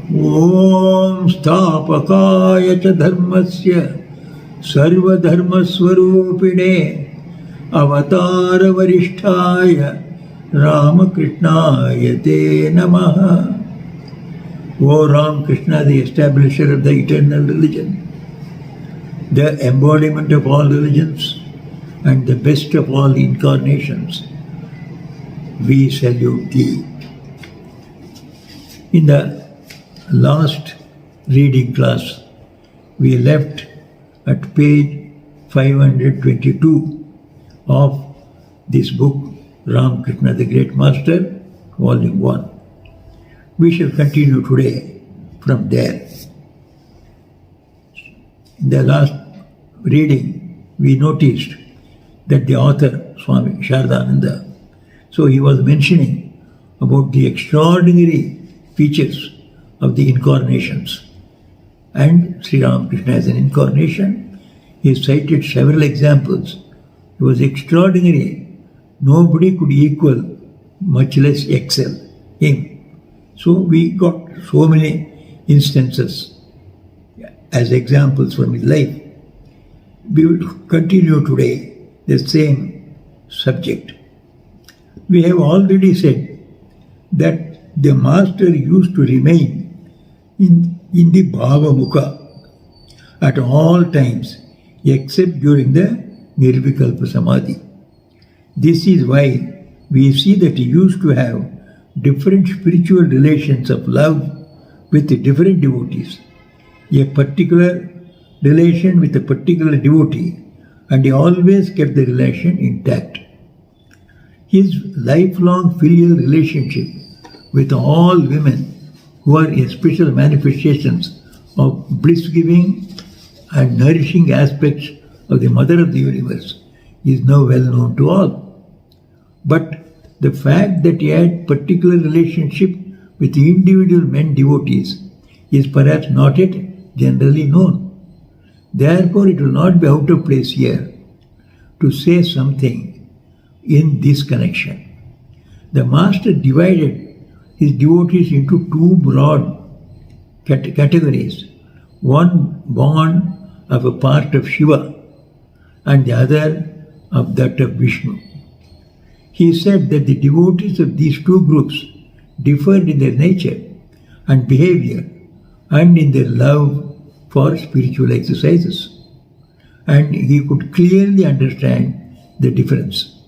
Om Stapakaya cha dharmasya sarvadharmaswarupine avatara varishtaya Ramakrishnaya te namaha. O Ram Krishna, the establisher of the eternal religion, the embodiment of all religions and the best of all incarnations, we salute thee. In the last reading class, we left at page 522 of this book, Ram Krishna, the Great Master, Volume 1. We shall continue today from there. In the last reading, we noticed that the author, Swami Sharadananda, so he was mentioning about the extraordinary features of the incarnations. And Sri Ramakrishna as an incarnation, he cited several examples. It was extraordinary. Nobody could equal, much less excel him. So we got so many instances as examples from his life. We will continue today the same subject. We have already said that the master used to remain in the Bhava Mukha at all times except during the Nirvikalpa Samadhi. This is why we see that he used to have different spiritual relations of love with different devotees, a particular relation with a particular devotee, and he always kept the relation intact. His lifelong filial relationship with all women who are special manifestations of bliss-giving and nourishing aspects of the Mother of the Universe is now well known to all. But the fact that he had particular relationship with individual men devotees is perhaps not yet generally known. Therefore, it will not be out of place here to say something in this connection. The master divided his devotees into two broad categories, one born of a part of Shiva and the other of that of Vishnu. He said that the devotees of these two groups differed in their nature and behavior and in their love for spiritual exercises. And he could clearly understand the difference.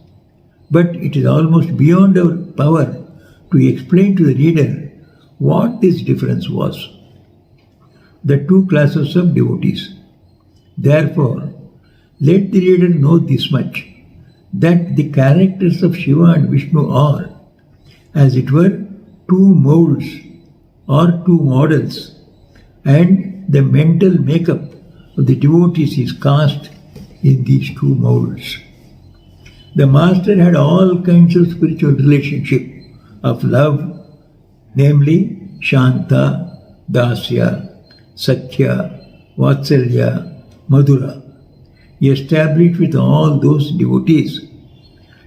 But it is almost beyond our power to explain to the reader what this difference was. The two classes of devotees. Therefore, let the reader know this much, that the characters of Shiva and Vishnu are, as it were, two molds or two models, and the mental makeup of the devotees is cast in these two molds. The master had all kinds of spiritual relationship of love, namely Shanta, Dasya, Sakhya, Vatsalya, Madhura. He established with all those devotees.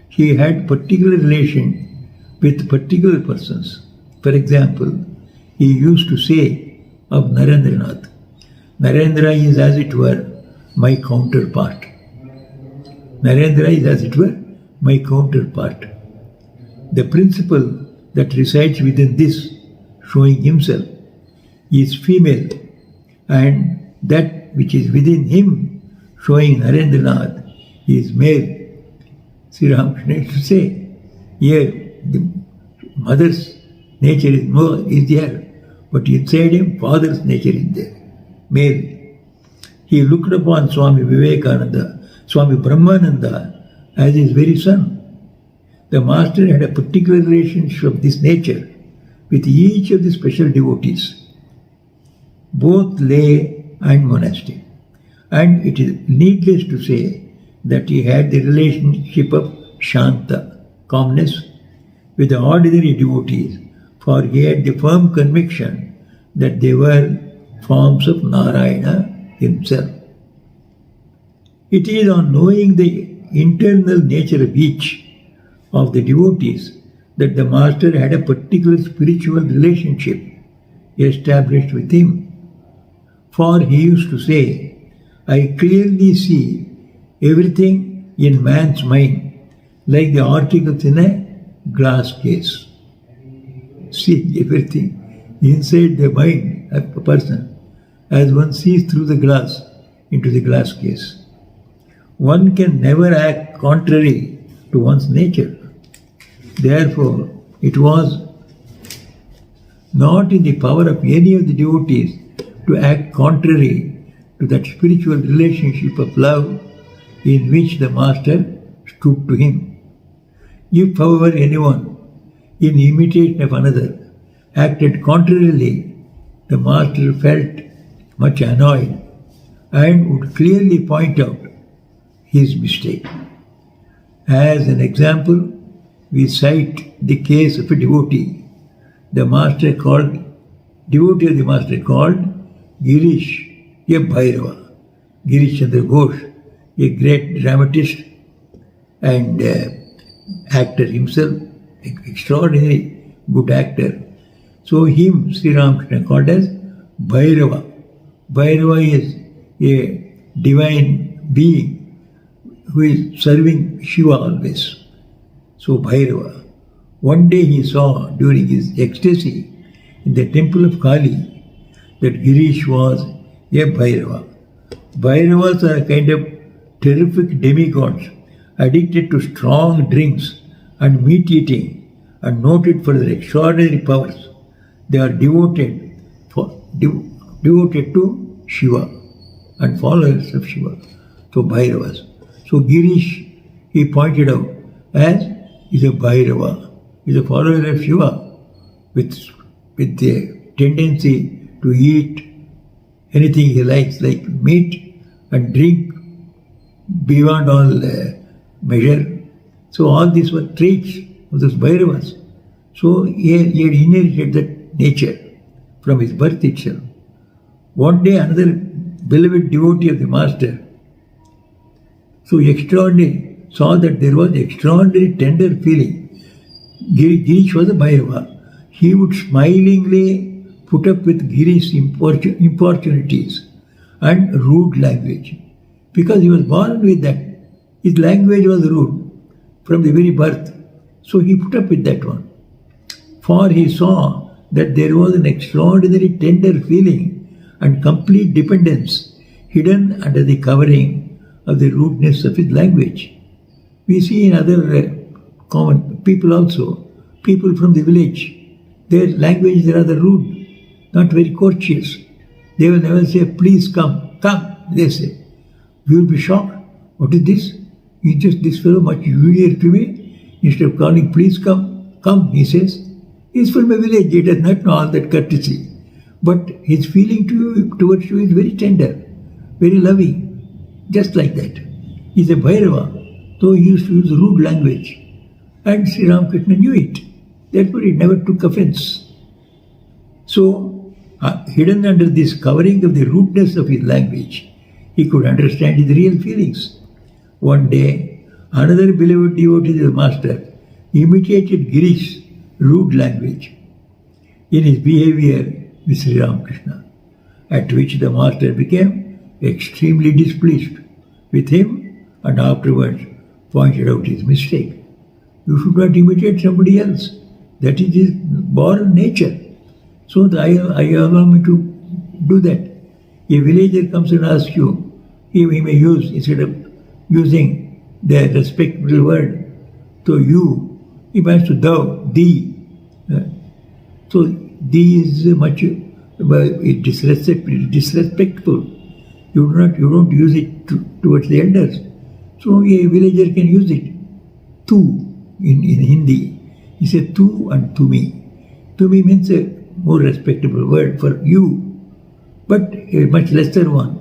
He had particular relation with particular persons. For example, he used to say of Narendranath, Narendra is as it were my counterpart. Narendra is as it were my counterpart. The principle that resides within this, showing himself, is female, and that which is within him, showing Narendranath, is male. Sri Ramakrishna used to say, here the mother's nature is there, but inside him, father's nature is there, male. He looked upon Swami Vivekananda, Swami Brahmananda as his very son. The master had a particular relationship of this nature with each of the special devotees, both lay and monastic. And it is needless to say that he had the relationship of Shanta, calmness, with the ordinary devotees, for he had the firm conviction that they were forms of Narayana himself. It is on knowing the internal nature of each of the devotees that the master had a particular spiritual relationship established with him. For he used to say, I clearly see everything in man's mind like the articles in a glass case. See everything inside the mind of a person as one sees through the glass into the glass case. One can never act contrary to one's nature. Therefore, it was not in the power of any of the devotees to act contrary to that spiritual relationship of love in which the Master stood to him. If, however, anyone, in imitation of another, acted contrarily, the Master felt much annoyed and would clearly point out his mistake. As an example, we cite the case of a devotee of the Master called Girish, a Bhairava. Girish Chandra Ghosh, a great dramatist and actor himself, extraordinary good actor. So him Sri Ramakrishna called as Bhairava. Bhairava is a divine being who is serving Shiva always. So Bhairava. One day he saw during his ecstasy in the temple of Kali that Girish was a Bhairava. Bhairavas are a kind of terrific demigods addicted to strong drinks and meat eating and noted for their extraordinary powers. They are devoted to Shiva and followers of Shiva. So Bhairavas. So Girish, he pointed out as is a Bhairava, is a follower of Shiva with the tendency to eat anything he likes, like meat and drink beyond all measure. So all these were traits of those Bhairavas. So he had inherited that nature from his birth itself. One day another beloved devotee of the Master, so extraordinary, saw that there was extraordinary tender feeling. Girish was a Bhairava. He would smilingly put up with Girish's importunities and rude language because he was born with that. His language was rude from the very birth. So he put up with that one. For he saw that there was an extraordinary tender feeling and complete dependence hidden under the covering of the rudeness of his language. We see in other common people also, people from the village, their language is rather rude, not very courteous. They will never say, please come, they say. You will be shocked. What is this? Is just this fellow much junior to me? Instead of calling, please come, he says. He is from a village, he does not know all that courtesy. But his feeling towards you is very tender, very loving, just like that. He is a Bhairava, though he used to use rude language. And Sri Ramakrishna knew it. Therefore, he never took offense. So, hidden under this covering of the rudeness of his language, he could understand his real feelings. One day, another beloved devotee of the Master imitated Girish's rude language in his behavior with Sri Ramakrishna, at which the Master became extremely displeased with him and afterwards pointed out his mistake. You should not imitate somebody else. That is his born nature. So I allow me to do that. A villager comes and asks you, he may use, instead of using the respectful word, so you, he wants to thou, thee. So thee is much disrespectful. You don't use it towards the elders. So a villager can use it. Tu in Hindi. He said tu and tumi. Tumi means a more respectable word for you, but a much lesser one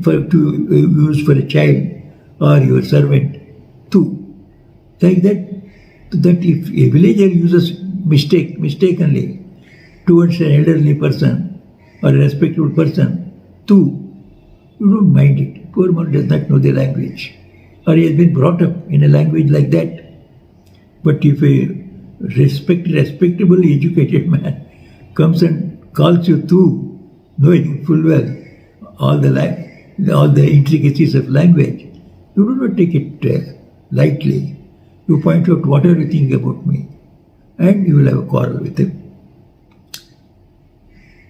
to use for a child or your servant. Tu. Like that if a villager uses mistakenly towards an elderly person or a respectable person, tu, you don't mind it. Poor man does not know the language, or he has been brought up in a language like that. But if a respectable, educated man comes and calls you tu, knowing full well all the intricacies of language, you do not take it lightly. You point out what are you thinking about me, and you will have a quarrel with him.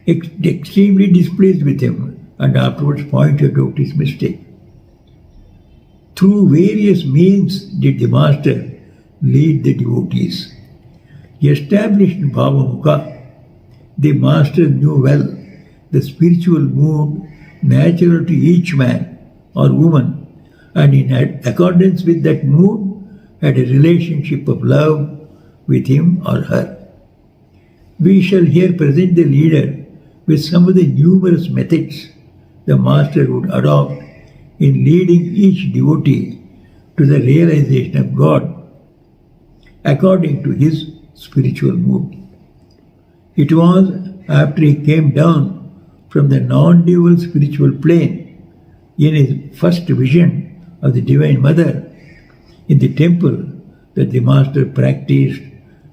Extremely displeased with him, and afterwards pointed out his mistake. Through various means did the master lead the devotees. Established in Bhavamukha, the master knew well the spiritual mood natural to each man or woman, and in accordance with that mood had a relationship of love with him or her. We shall here present the leader with some of the numerous methods the master would adopt in leading each devotee to the realization of God according to his spiritual mood. It was after he came down from the non-dual spiritual plane in his first vision of the Divine Mother in the temple that the master practiced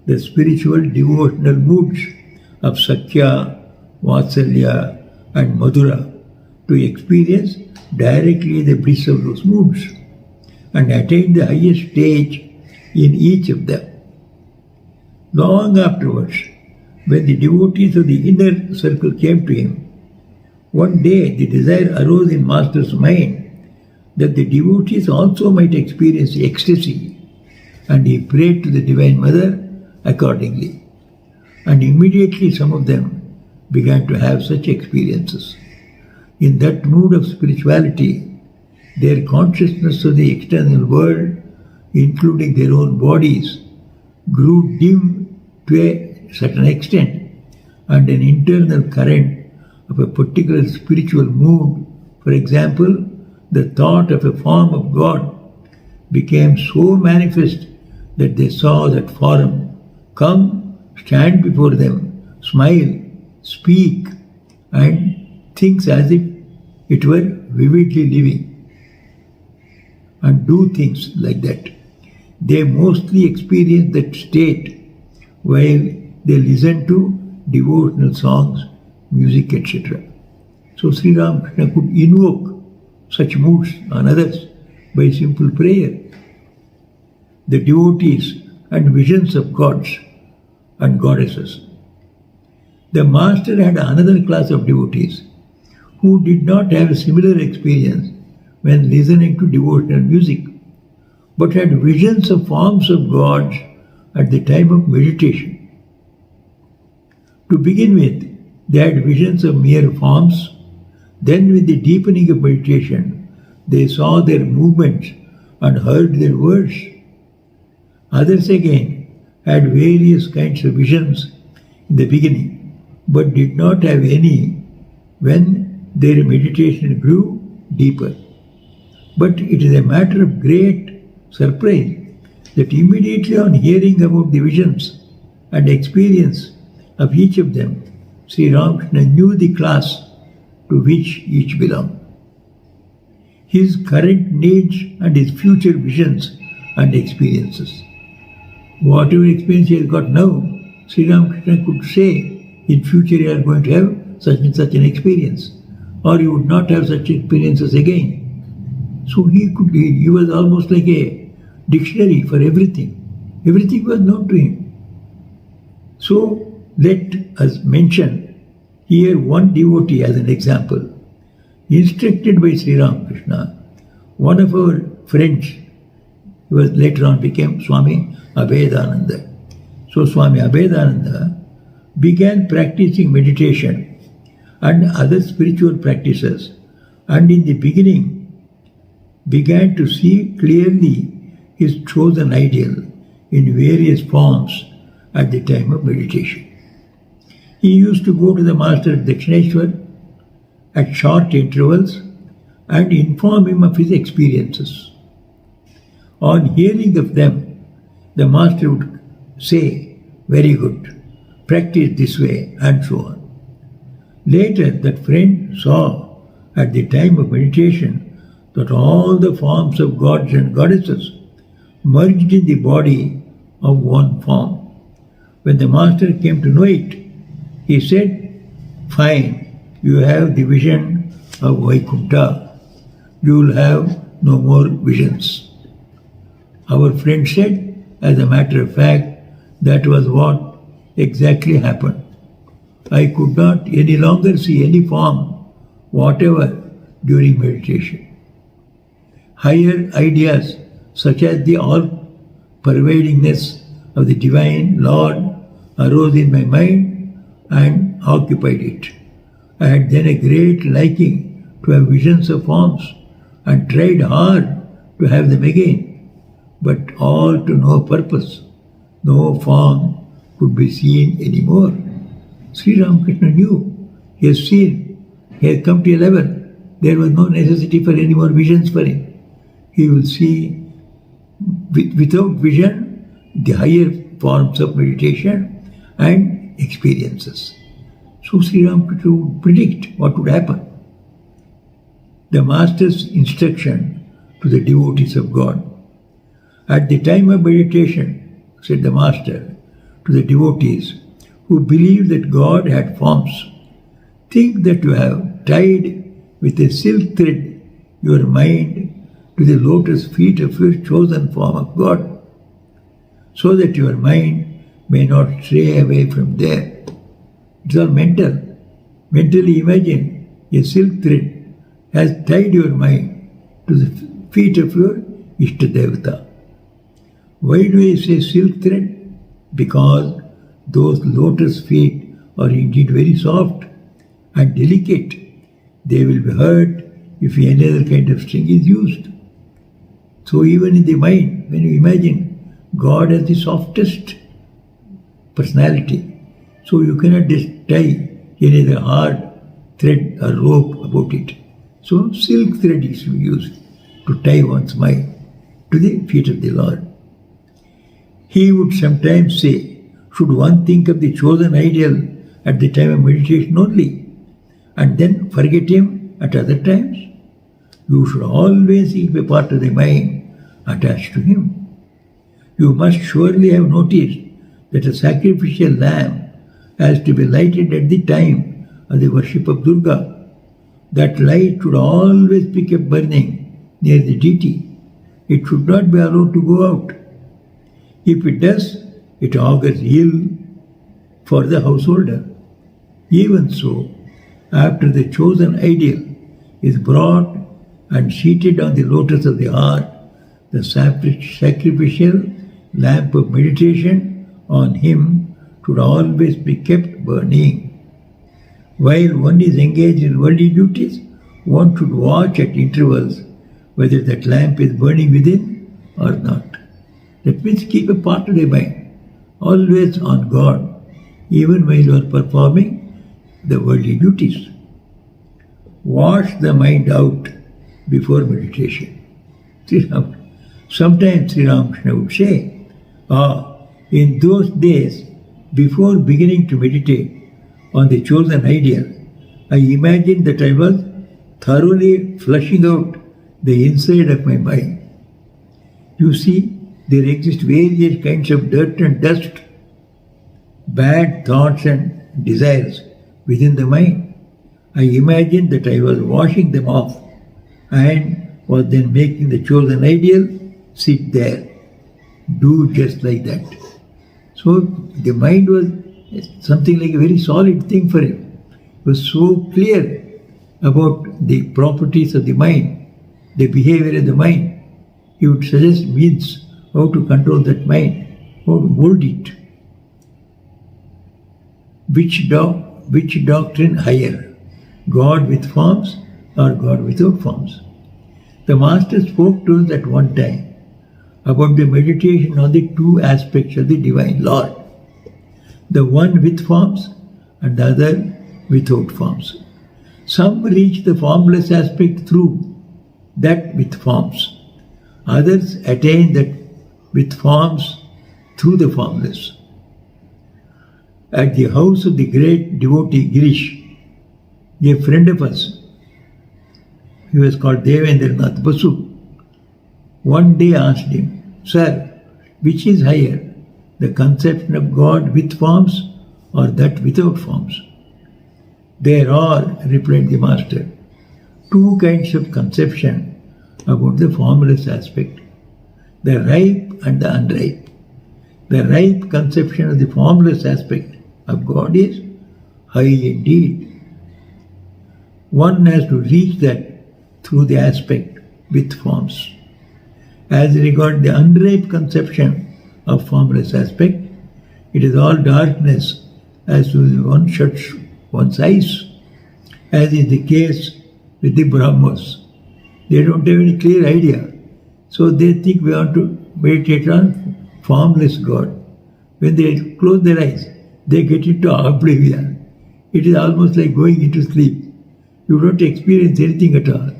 the spiritual devotional moods of Sakya, Vatsalya and Madhura to experience directly the bliss of those moods and attain the highest stage in each of them. Long afterwards, when the devotees of the inner circle came to him, one day the desire arose in Master's mind that the devotees also might experience ecstasy, and he prayed to the Divine Mother accordingly. And immediately some of them began to have such experiences. In that mood of spirituality, their consciousness of the external world, including their own bodies, grew dim to a certain extent, and an internal current of a particular spiritual mood, for example, the thought of a form of God, became so manifest that they saw that form come, stand before them, smile, speak, and think as if it were vividly living, and do things like that. They mostly experience that state while they listen to devotional songs, music, etc. So Sri Ramakrishna could invoke such moods on others by simple prayer. The devotees and visions of gods and goddesses. The master had another class of devotees who did not have a similar experience when listening to devotional music, but had visions of forms of gods at the time of meditation. To begin with, they had visions of mere forms. Then with the deepening of meditation, they saw their movements and heard their words. Others again had various kinds of visions in the beginning, but did not have any when their meditation grew deeper. But it is a matter of great surprise that immediately on hearing about the visions and experience of each of them, Sri Ramakrishna knew the class to which each belonged. His current needs and his future visions and experiences. Whatever experience he has got now, Sri Ramakrishna could say, in future you are going to have such and such an experience, or you would not have such experiences again. So he was almost like a dictionary for everything. Everything was known to him. So let us mention here one devotee as an example. Instructed by Sri Ramakrishna, one of our friends, who was later on became Swami Abhedananda. So Swami Abhedananda began practicing meditation and other spiritual practices, and in the beginning began to see clearly his chosen ideal in various forms at the time of meditation. He used to go to the master at Dakshineshwar at short intervals and inform him of his experiences. On hearing of them, the master would say, "Very good, practice this way," and so on. Later, that friend saw at the time of meditation that all the forms of gods and goddesses merged in the body of one form. When the master came to know it, he said, Fine, you have the vision of Vaikuntha. You will have no more visions. Our friend said, as a matter of fact, that was what exactly happened. I could not any longer see any form, whatever, during meditation. Higher ideas, such as the all-pervadingness of the Divine Lord, arose in my mind and occupied it. I had then a great liking to have visions of forms and tried hard to have them again, but all to no purpose. No form could be seen anymore. Sri Ramakrishna knew, he has seen, he had come to a level, there was no necessity for any more visions for him. He will see, without vision, the higher forms of meditation and experiences. So Sri Ramakrishna would predict what would happen. The Master's instruction to the devotees of God. At the time of meditation, said the Master to the devotees who believe that God had forms, think that you have tied with a silk thread your mind to the lotus feet of your chosen form of God, so that your mind may not stray away from there. It's all mental. Mentally imagine a silk thread has tied your mind to the feet of your Ishtadevata. Why do I say silk thread? Because those lotus feet are indeed very soft and delicate. They will be hurt if any other kind of string is used. So even in the mind, when you imagine God as the softest personality, so you cannot just tie any other hard thread or rope about it. So silk thread is used to tie one's mind to the feet of the Lord. He would sometimes say, should one think of the chosen ideal at the time of meditation only, and then forget him at other times? You should always keep a part of the mind attached to him. You must surely have noticed that a sacrificial lamp has to be lighted at the time of the worship of Durga. That light should always be kept burning near the deity. It should not be allowed to go out. If it does, it augurs ill for the householder. Even so, after the chosen ideal is brought and seated on the lotus of the heart, the sacrificial lamp of meditation on him should always be kept burning. While one is engaged in worldly duties, one should watch at intervals whether that lamp is burning within or not. That means keep a part of the mind always on God, even while you are performing the worldly duties. Wash the mind out before meditation. Sometimes Sri Ramakrishna would say, in those days, before beginning to meditate on the chosen ideal, I imagined that I was thoroughly flushing out the inside of my mind. You see, there exist various kinds of dirt and dust, bad thoughts and desires within the mind. I imagined that I was washing them off and was then making the chosen ideal sit there. Do just like that. So the mind was something like a very solid thing for him. It was so clear about the properties of the mind, the behavior of the mind. He would suggest means how to control that mind, how to mold it. Which doctrine higher? God with forms or God without forms? The Master spoke to us at one time about the meditation on the two aspects of the Divine Lord, the one with forms and the other without forms. Some reach the formless aspect through that with forms. Others attain that with forms through the formless. At the house of the great devotee Girish, a friend of us, he was called Devendranath Basu, one day asked him, Sir, which is higher, the conception of God with forms or that without forms? There are, replied the master, two kinds of conception about the formless aspect, the ripe and the unripe. The ripe conception of the formless aspect of God is high indeed. One has to reach that through the aspect with forms. As regards the unripe conception of formless aspect, it is all darkness as soon as one shuts one's eyes, as is the case with the Brahmos. They don't have any clear idea, so they think we want to meditate on formless God. When they close their eyes, they get into oblivion. It is almost like going into sleep. You don't experience anything at all.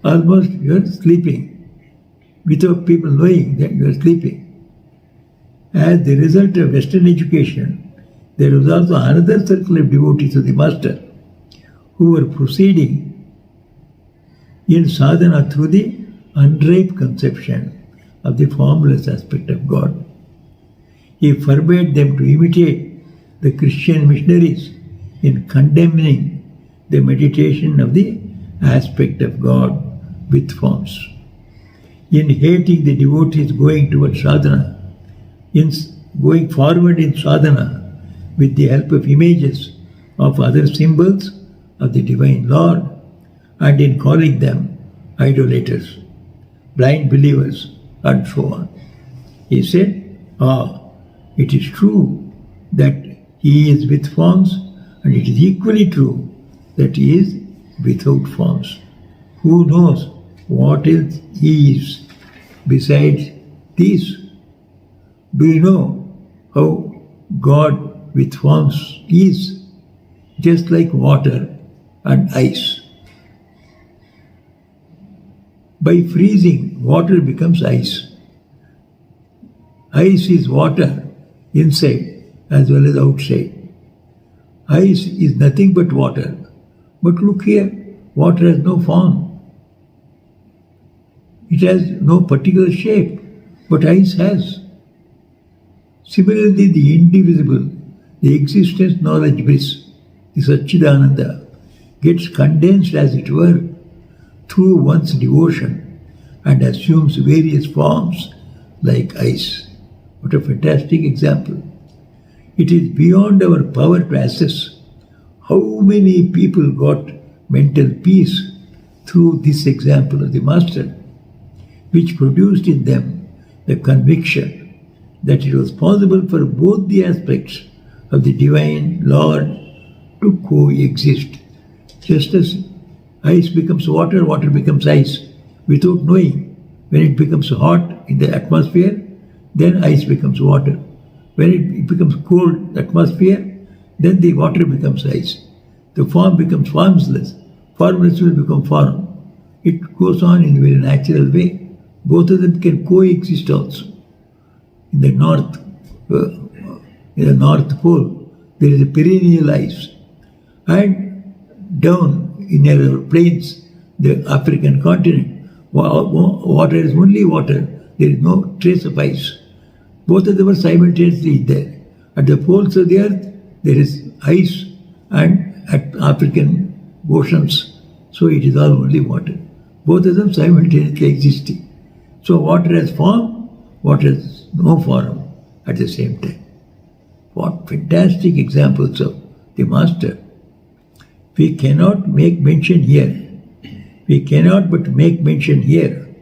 Almost you are sleeping without people knowing that you are sleeping. As the result of Western education, there was also another circle of devotees of the Master who were proceeding in sadhana through the unripe conception of the formless aspect of God. He forbade them to imitate the Christian missionaries in condemning the meditation of the aspect of God with forms, in hating the devotees going towards sadhana, in going forward in sadhana with the help of images of other symbols of the Divine Lord, and in calling them idolaters, blind believers, and so on. He said, it is true that he is with forms, and it is equally true that he is without forms. Who knows what else he is besides these? Do you know how God with forms is? Just like water and ice. By freezing, water becomes ice. Ice is water inside as well as outside. Ice is nothing but water. But look here, water has no form. It has no particular shape, but ice has. Similarly, the indivisible, the existence knowledge bliss, the Satchidananda, gets condensed, as it were, through one's devotion and assumes various forms like ice. What a fantastic example. It is beyond our power to assess how many people got mental peace through this example of the Master, which produced in them the conviction that it was possible for both the aspects of the Divine Lord to coexist. Just as ice becomes water, water becomes ice, without knowing. When it becomes hot in the atmosphere, then ice becomes water. When it becomes cold atmosphere, then the water becomes ice. The form becomes formless. Formless will become form. It goes on in a very natural way. Both of them can coexist also. In the North Pole, there is a perennial ice. And down in our plains, the African continent, water is only water. There is no trace of ice. Both of them are simultaneously there. At the poles of the earth, there is ice, and at African oceans, so it is all only water. Both of them simultaneously existing. So water has form, water has no form at the same time. What fantastic examples of the Master. We cannot make mention here. We cannot but make mention here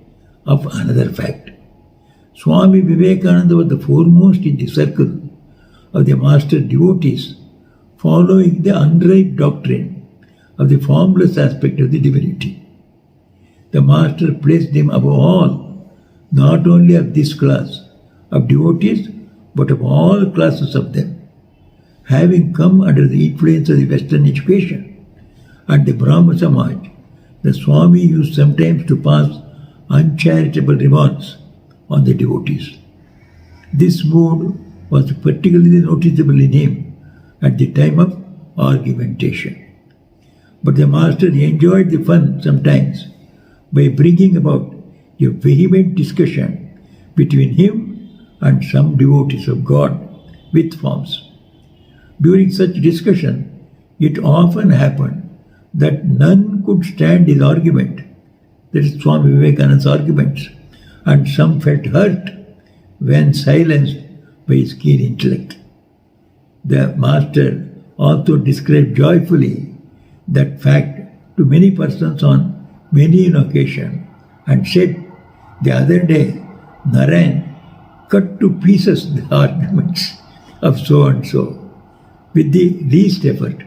of another fact. Swami Vivekananda was the foremost in the circle of the Master devotees, following the unripe doctrine of the formless aspect of the divinity. The Master placed him above all, not only of this class of devotees, but of all classes of them. Having come under the influence of the Western education and the Brahma Samaj, the Swami used sometimes to pass uncharitable remarks on the devotees. This mood was particularly noticeable in him at the time of argumentation. But the Master enjoyed the fun sometimes by bringing about a vehement discussion between him and some devotees of God with forms. During such discussion, It often happened that none could stand his argument, that is Swami Vivekananda's arguments, and some felt hurt when silenced by his keen intellect. The master also described joyfully that fact to many persons on many an occasion and said, the other day, Narayan cut to pieces the arguments of so and so with the least effort.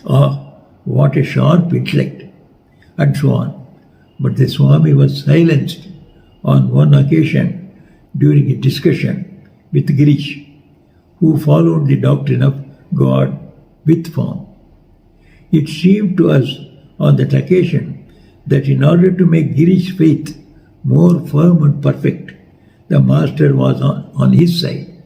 Ah, what a sharp intellect, and so on. But the Swami was silenced on one occasion during a discussion with Girish, who followed the doctrine of God with form. It seemed to us on that occasion that in order to make Girish's faith more firm and perfect, the master was on his side.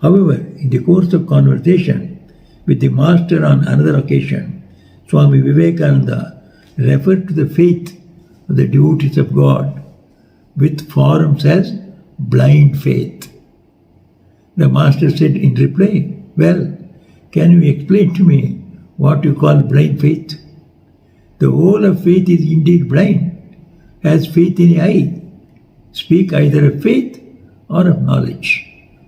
However, in the course of conversation with the master on another occasion, Swami Vivekananda referred to the faith of the devotees of God with forms as blind faith. The master said in reply, well, can you explain to me what you call blind faith? The whole of faith is indeed blind, as faith in the eye. Speak either of faith or of knowledge.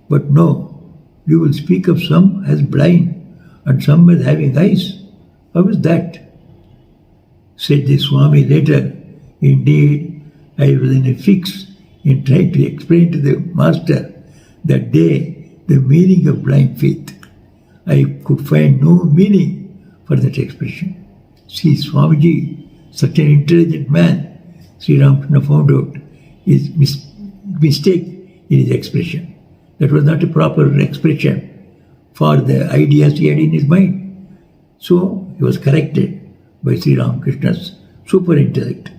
But no, you will speak of some as blind and some as having eyes. How is that? Said the Swami later, indeed, I was in a fix in trying to explain to the master that day the meaning of blind faith. I could find no meaning for that expression. See, Swamiji, such an intelligent man, Sri Ramakrishna found out his mistake in his expression. That was not a proper expression for the ideas he had in his mind. So he was corrected by Sri Ramakrishna's super intellect.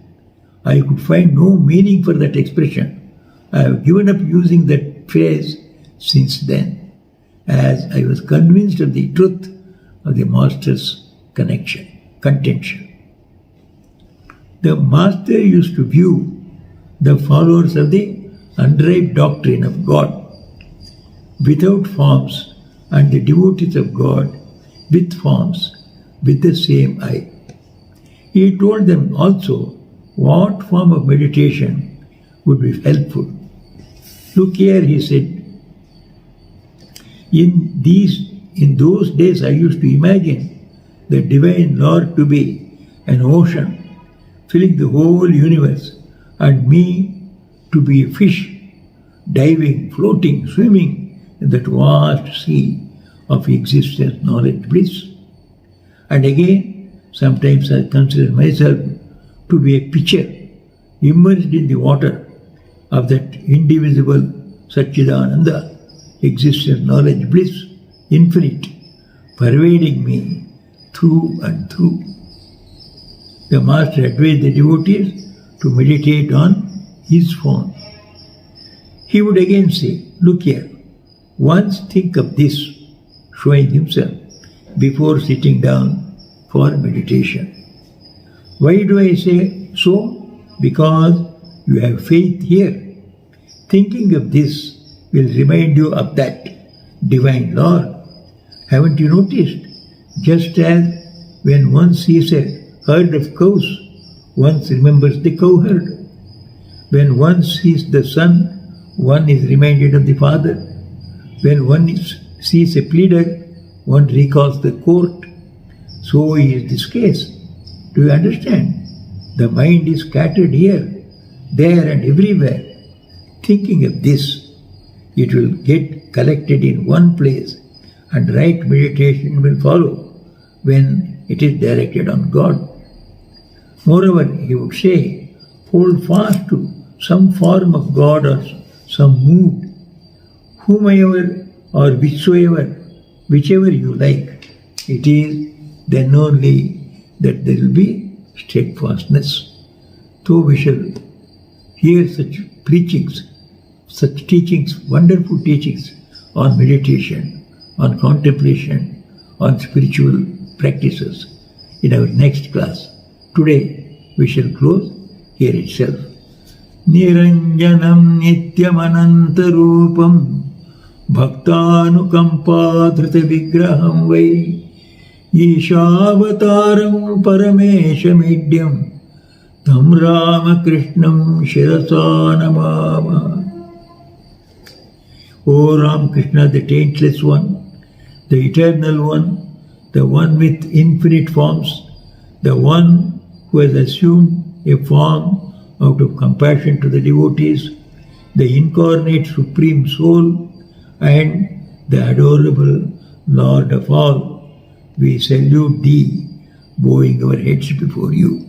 I could find no meaning for that expression. I have given up using that phrase since then, as I was convinced of the truth of the master's contention. The master used to view the followers of the unripe doctrine of God without forms and the devotees of God with forms with the same eye. He told them also what form of meditation would be helpful. Look here, he said, in those days I used to imagine the divine Lord to be an ocean filling the whole universe and me to be a fish diving, floating, swimming in that vast sea of existence, knowledge, bliss. And again, sometimes I consider myself to be a pitcher immersed in the water of that indivisible Satchidananda, existence, knowledge, bliss, infinite, pervading me through and through. The master advised the devotees to meditate on his form. He would again say, look here, once think of this, showing himself before sitting down for meditation. Why do I say so? Because you have faith here. Thinking of this will remind you of that divine Lord. Haven't you noticed? Just as when one sees a herd of cows, one remembers the cowherd. When one sees the son, one is reminded of the father. When one sees a pleader, one recalls the court. So is this case. Do you understand? The mind is scattered here, there and everywhere. Thinking of this, it will get collected in one place and right meditation will follow when it is directed on God. Moreover, he would say, hold fast to some form of God or some mood, whomever or whichever you like. It is then only that there will be steadfastness. So we shall hear such preachings, such teachings, wonderful teachings on meditation, on contemplation, on spiritual practices in our next class. Today we shall close here itself. Niranjanam nityamanantarupam bhaktanukampadhrita vigraham vai Ishavataram Parameshamidyam Tam Ramakrishnam Shirasa Namama. O Ram Krishna, the taintless one, the eternal one, the one with infinite forms, the one who has assumed a form out of compassion to the devotees, the incarnate Supreme Soul, and the adorable Lord of all. We salute thee, bowing our heads before you.